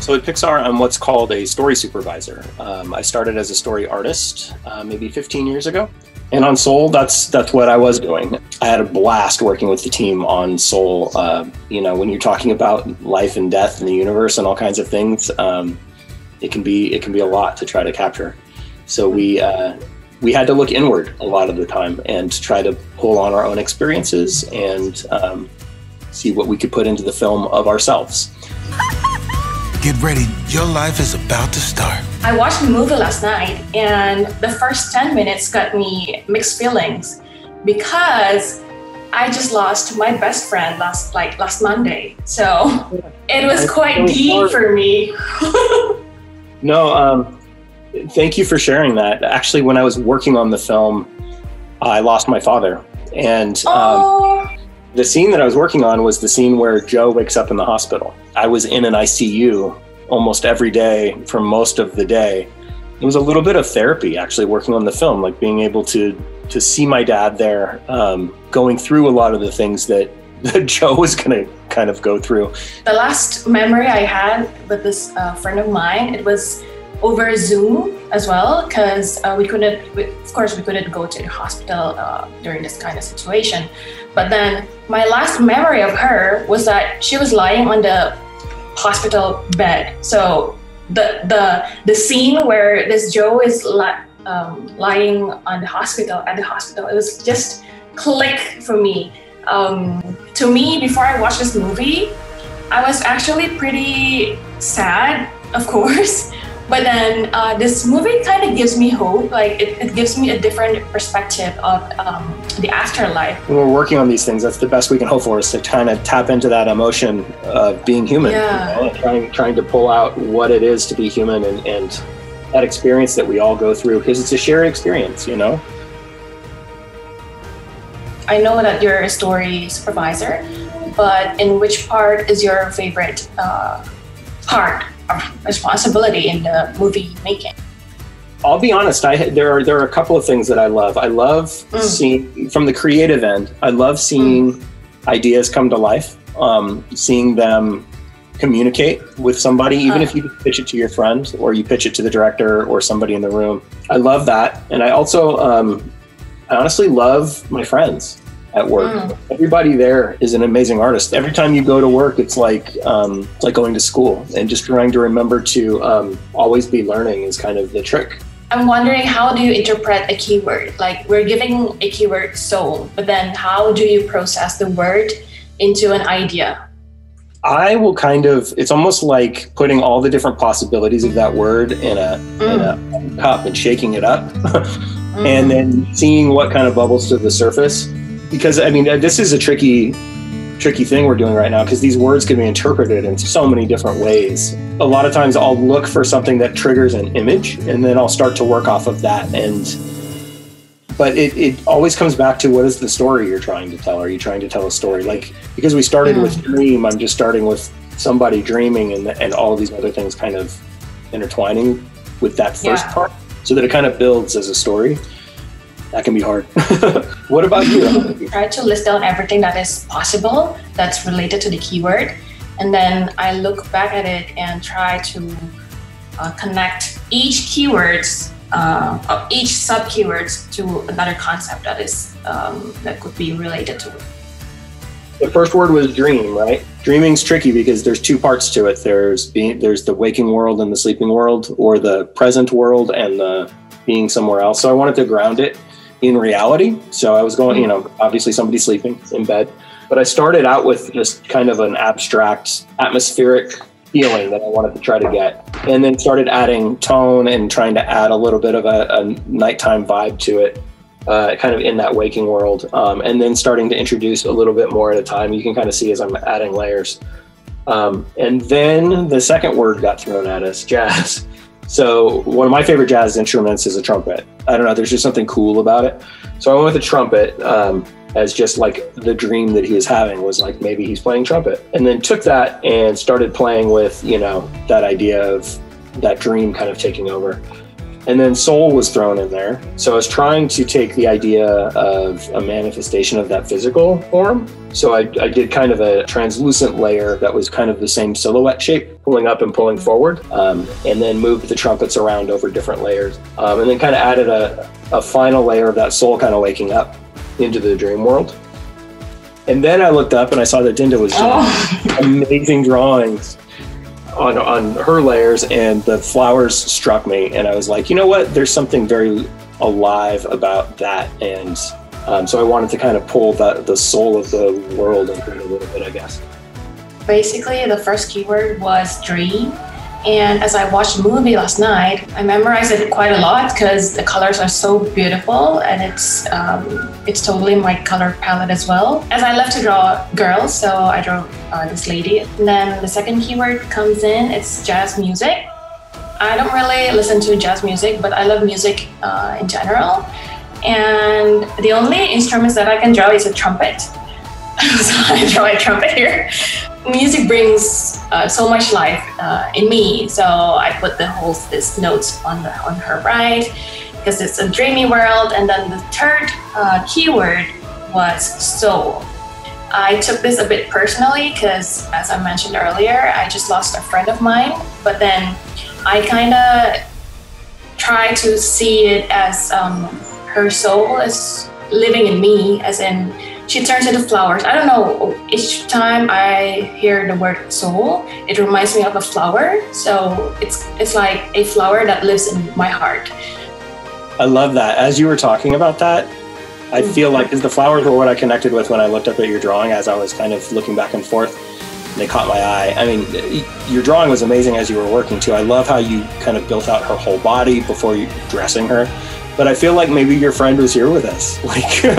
So at Pixar, I'm what's called a story supervisor. I started as a story artist maybe 15 years ago. And on Soul, that's what I was doing. I had a blast working with the team on Soul. When you're talking about life and death in the universe and all kinds of things, it can be a lot to try to capture. So we had to look inward a lot of the time and try to pull on our own experiences and see what we could put into the film of ourselves. Get ready, your life is about to start. I watched the movie last night, and the first 10 minutes got me mixed feelings because I just lost my best friend last Monday. So it was quite deep for me. No, thank you for sharing that. Actually, when I was working on the film, I lost my father. And the scene that I was working on was the scene where Joe wakes up in the hospital. I was in an ICU almost every day for most of the day. It was a little bit of therapy, actually, working on the film, like being able to see my dad there, going through a lot of the things that Joe was going to kind of go through. The last memory I had with this friend of mine, it was over Zoom as well, because we couldn't go to the hospital during this kind of situation. But then my last memory of her was that she was lying on the hospital bed. So the scene where this Joe is lying on the hospital at the hospital, it was just click for me. To me, before I watched this movie, I was actually pretty sad, of course. But then this movie kind of gives me hope. Like it gives me a different perspective of the afterlife. When we're working on these things, that's the best we can hope for, is to kind of tap into that emotion of being human. Yeah. You know, trying to pull out what it is to be human and that experience that we all go through, because it's a shared experience, you know? I know that you're a story supervisor, but in which part is your favorite part of responsibility in the movie making? I'll be honest, there are a couple of things that I love. I love seeing, from the creative end, I love seeing ideas come to life, seeing them communicate with somebody, even if you pitch it to your friend or you pitch it to the director or somebody in the room. I love that. And I also, I honestly love my friends at work. Everybody there is an amazing artist. Every time you go to work, it's like going to school, and just trying to remember to always be learning is kind of the trick. I'm wondering, how do you interpret a keyword? Like, we're giving a keyword soul, but then how do you process the word into an idea? I will it's almost like putting all the different possibilities of that word in a cup and shaking it up and then seeing what kind of bubbles to the surface. Because, I mean, this is a tricky thing we're doing right now, because these words can be interpreted in so many different ways. A lot of times I'll look for something that triggers an image, and then I'll start to work off of that. But it always comes back to, what is the story you're trying to tell? Are you trying to tell a story? Like, because we started with dream, I'm just starting with somebody dreaming and all of these other things kind of intertwining with that first part, so that it kind of builds as a story. That can be hard. What about you? Try to list down everything that is possible that's related to the keyword. And then I look back at it and try to connect each keywords, each sub-keywords to another concept that is that could be related to it. The first word was dream, right? Dreaming's tricky because there's two parts to it. There's the waking world and the sleeping world, or the present world and the being somewhere else. So I wanted to ground it in reality. So I was going, obviously somebody's sleeping in bed, but I started out with just kind of an abstract atmospheric feeling that I wanted to try to get, and then started adding tone and trying to add a little bit of a nighttime vibe to it, kind of in that waking world. And then starting to introduce a little bit more at a time. You can kind of see as I'm adding layers. And then the second word got thrown at us, jazz. So one of my favorite jazz instruments is a trumpet. I don't know, there's just something cool about it. So I went with the trumpet as just like the dream that he was having was like, maybe he's playing trumpet. And then took that and started playing with, that idea of that dream kind of taking over. And then soul was thrown in there. So I was trying to take the idea of a manifestation of that physical form. So I did kind of a translucent layer that was kind of the same silhouette shape, pulling up and pulling forward, and then moved the trumpets around over different layers. And then kind of added a final layer of that soul kind of waking up into the dream world. And then I looked up and I saw that Dinda was doing amazing drawings on her layers, and the flowers struck me, and I was like, you know what, there's something very alive about that. And so I wanted to kind of pull the soul of the world into it a little bit, I guess. Basically, the first keyword was dream. And as I watched the movie last night, I memorized it quite a lot because the colors are so beautiful, and it's totally my color palette as well. As I love to draw girls, so I drew this lady. And then the second keyword comes in, it's jazz music. I don't really listen to jazz music, but I love music in general. And the only instruments that I can draw is a trumpet. So I draw a trumpet here. Music brings so much life in me, so I put this notes on her right, because it's a dreamy world. And then the third keyword was soul. I took this a bit personally because, as I mentioned earlier, I just lost a friend of mine, but then I kind of try to see it as her soul is living in me, as in she turns into flowers. I don't know, each time I hear the word soul, it reminds me of a flower. So it's like a flower that lives in my heart. I love that. As you were talking about that, I feel like the flowers were what I connected with when I looked up at your drawing as I was kind of looking back and forth. They caught my eye. I mean, your drawing was amazing as you were working too. I love how you kind of built out her whole body before you dressing her. But I feel like maybe your friend was here with us, like kind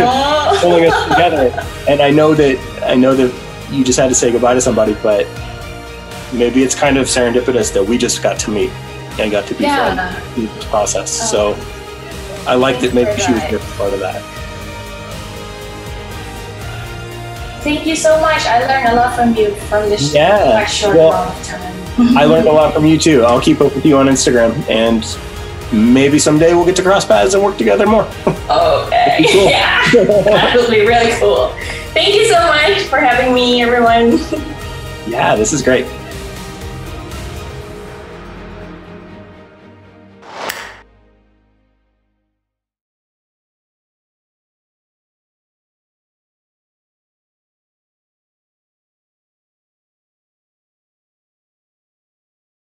of pulling us together. And I know that you just had to say goodbye to somebody, but maybe it's kind of serendipitous that we just got to meet and got to be friends through this process. So I like that maybe she was here for part of that. Thank you so much. I learned a lot from you from this short amount of time. I learned a lot from you too. I'll keep up with you on Instagram, and maybe someday we'll get to cross paths and work together more. Okay. Cool. Yeah, that will be really cool. Thank you so much for having me, everyone. Yeah, this is great.